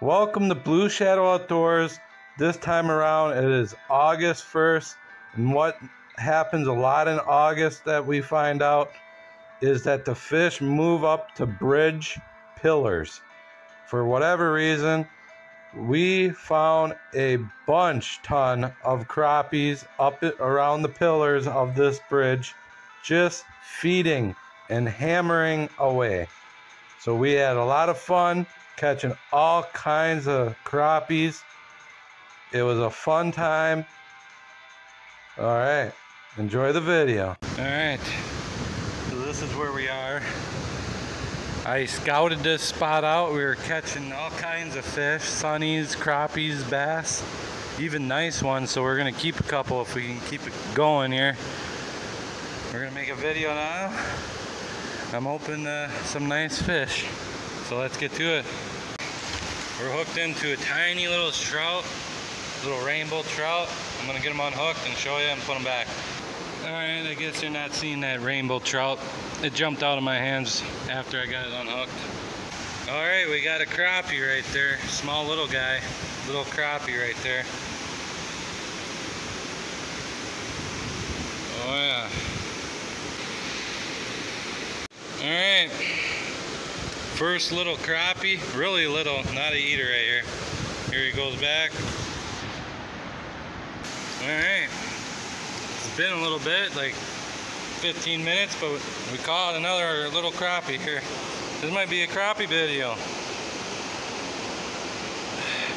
Welcome to Blue Shadow Outdoors. This time around it is August 1st, and what happens a lot in August that we find out is that the fish move up to bridge pillars. For whatever reason, we found a ton of crappies up around the pillars of this bridge, just feeding and hammering away. So we had a lot of fun catching all kinds of crappies. It was a fun time. All right, enjoy the video. All right, so this is where we are. I scouted this spot out. We were catching all kinds of fish, sunnies, crappies, bass, even nice ones. So we're gonna keep a couple if we can keep it going here. We're gonna make a video now. I'm hoping some nice fish. So let's get to it. We're hooked into a tiny little trout, little rainbow trout. I'm gonna get them unhooked and show you and put them back. All right, I guess you're not seeing that rainbow trout. It jumped out of my hands after I got it unhooked. All right, we got a crappie right there. Small little guy, little crappie right there. Oh yeah. All right, first little crappie, really little, not a eater right here. Here he goes back. All right, it's been a little bit, like 15 minutes, but we caught another little crappie here. This might be a crappie video.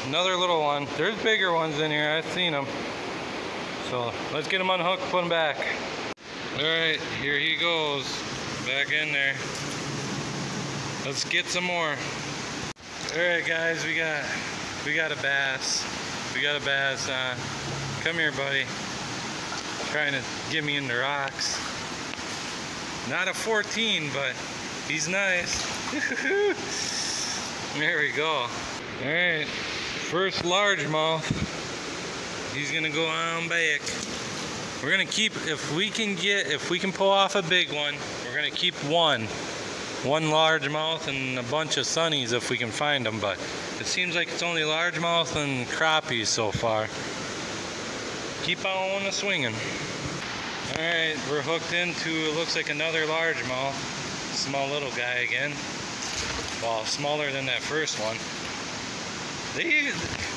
Another little one. There's bigger ones in here, I've seen them. So let's get them unhooked, put them back. All right, here he goes. Back in there. Let's get some more. Alright guys, we got a bass. We got a bass on. Come here, buddy. Trying to get me in the rocks. Not a 14, but he's nice. There we go. Alright, first largemouth. He's gonna go on back. We're gonna keep, if we can pull off a big one, we're gonna keep one largemouth and a bunch of sunnies if we can find them, but it seems like it's only largemouth and crappies so far. Keep on swinging. All right, we're hooked into, it looks like another largemouth. Small little guy again. Well, smaller than that first one.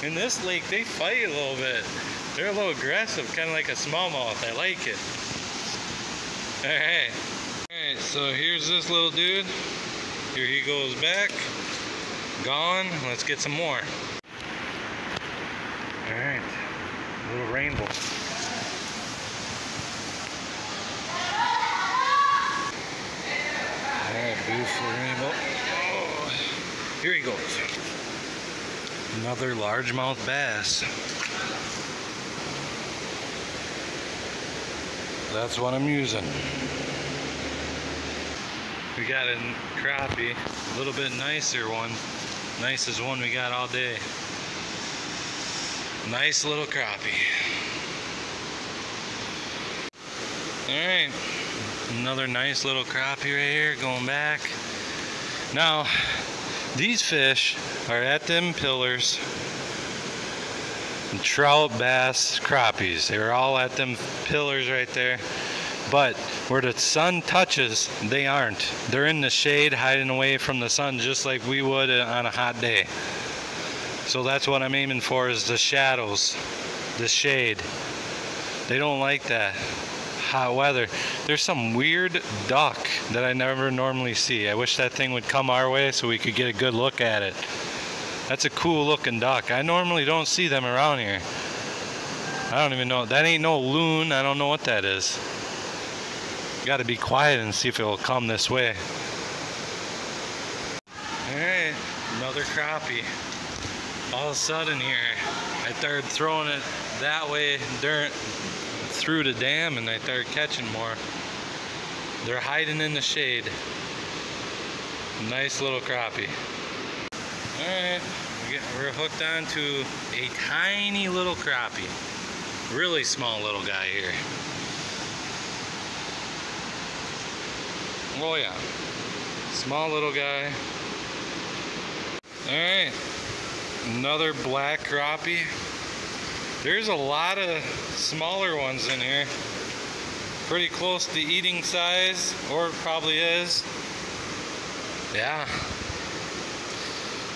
In this lake, they fight a little bit. They're a little aggressive, kind of like a smallmouth. I like it. Alright. Alright, so here's this little dude. Here he goes back. Gone. Let's get some more. Alright. Little rainbow. Alright, beautiful rainbow. Oh, here he goes. Another largemouth bass. That's what I'm using. We got a crappie, a little bit nicer one. Nicest one we got all day. Nice little crappie. Alright, another nice little crappie right here, going back. Now, these fish are at them pillars. Trout, bass, crappies, they're all at them pillars right there, but where the sun touches, they aren't. They're in the shade, hiding away from the sun, just like we would on a hot day. So that's what I'm aiming for, is the shadows, the shade. They don't like that hot weather. There's some weird duck that I never normally see. I wish that thing would come our way so we could get a good look at it. That's a cool looking duck. I normally don't see them around here. I don't even know. That ain't no loon. I don't know what that is. Got to be quiet and see if it will come this way. Alright, another crappie. All of a sudden here, I started throwing it that way through the dam, and I started catching more. They're hiding in the shade. Nice little crappie. Alright, we're hooked onto a tiny little crappie. Really small little guy here. Oh yeah, small little guy. Alright, Another black crappie. There's a lot of smaller ones in here. Pretty close to eating size, or it probably is. Yeah.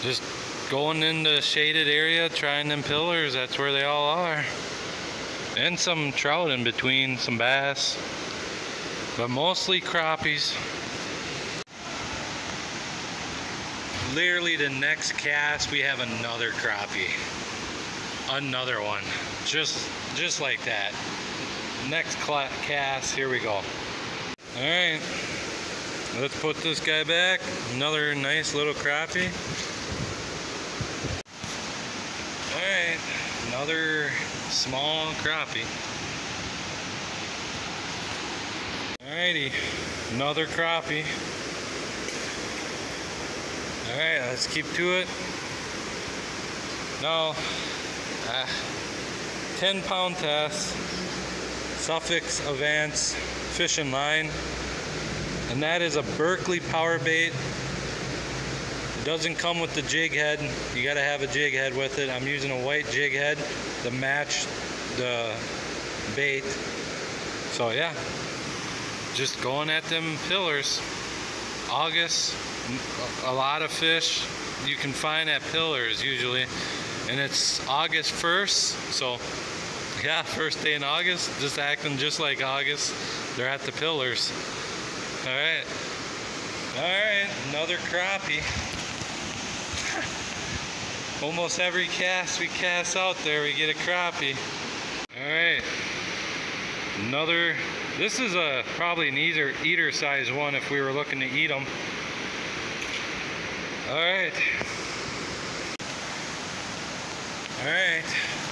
Just going in the shaded area, trying them pillars, that's where they all are. And some trout in between, some bass. But mostly crappies. Literally the next cast we have another crappie. Another one. Just like that. Next cast, here we go. Alright. Let's put this guy back. Another nice little crappie. Alright. Another small crappie. Alrighty. Another crappie. Alright, let's keep to it. Now, 10-pound test, Suffix Advance fishing line, and that is a Berkley power bait. It doesn't come with the jig head. You gotta have a jig head with it. I'm using a white jig head to match the bait. So yeah, just going at them pillars. August, a lot of fish you can find at pillars usually, and it's August 1st, so yeah, first day in August, just acting just like August. They're at the pillars. Alright, another crappie. Almost every cast we cast out there we get a crappie. Alright, another. This is probably an eater size one if we were looking to eat them. Alright,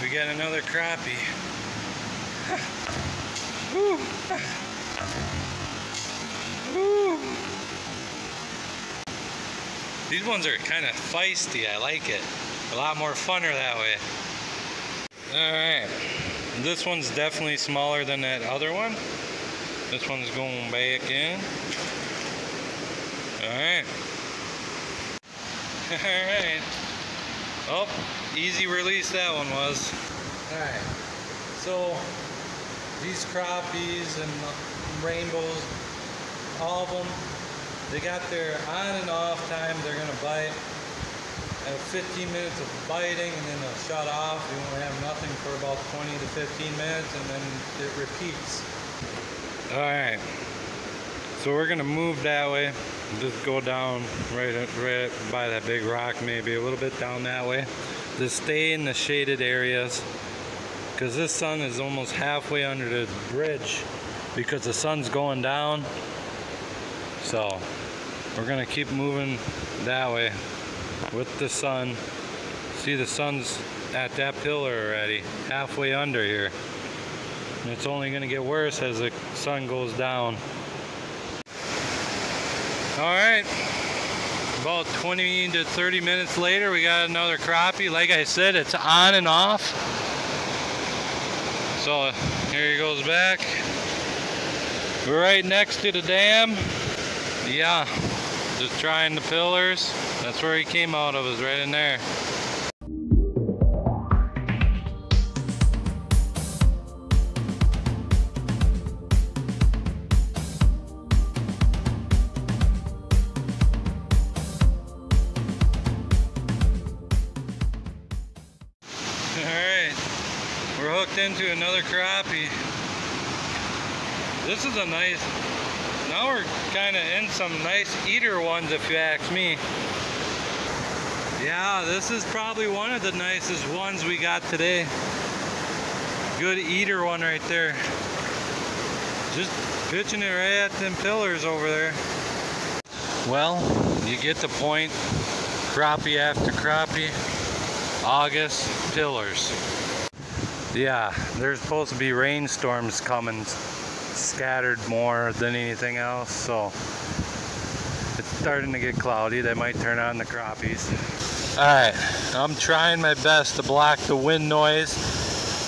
we got another crappie. Woo. Woo. These ones are kind of feisty, I like it. A lot more funner that way. Alright, this one's definitely smaller than that other one. This one's going back in. Alright. Alright. Oh, easy release that one was. Alright. So, these crappies and rainbows, all of them, they got their on and off time. They're going to bite. At 15 minutes of biting, and then they'll shut off. You won't have nothing for about 20 to 15 minutes, and then it repeats. Alright, so we're gonna move that way. Just go down right by that big rock, maybe a little bit down that way. Just stay in the shaded areas, because this sun is almost halfway under the bridge because the sun's going down. So we're gonna keep moving that way with the sun. See, the sun's at that pillar already, halfway under here. And it's only going to get worse as the sun goes down. Alright, about 20 to 30 minutes later we got another crappie. Like I said, it's on and off. So here he goes back. We're right next to the dam. Yeah, just trying the pillars. That's where he came out of, is right in there. We're hooked into another crappie. This is a nice, now we're kind of in some nice eater ones if you ask me. Yeah, this is probably one of the nicest ones we got today. Good eater one right there. Just pitching it right at them pillars over there. Well, you get the point. Crappie after crappie. August pillars. Yeah, there's supposed to be rainstorms coming, scattered more than anything else, so it's starting to get cloudy. They might turn on the crappies. Alright, I'm trying my best to block the wind noise.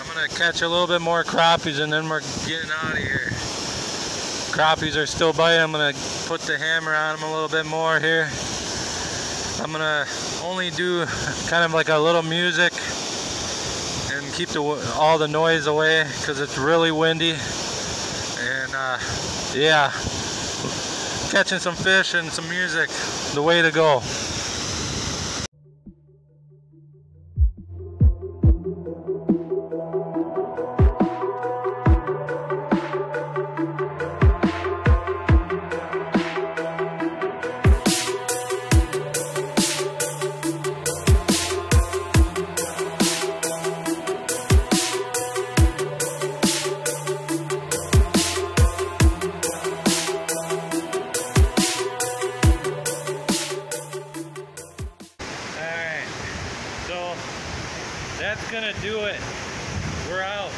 I'm gonna catch a little bit more crappies and then we're getting out of here. Crappies are still biting. I'm gonna put the hammer on them a little bit more here. I'm gonna only do kind of like a little music and keep all the noise away because it's really windy. And yeah, catching some fish and some music, the way to go. That's gonna do it. We're out.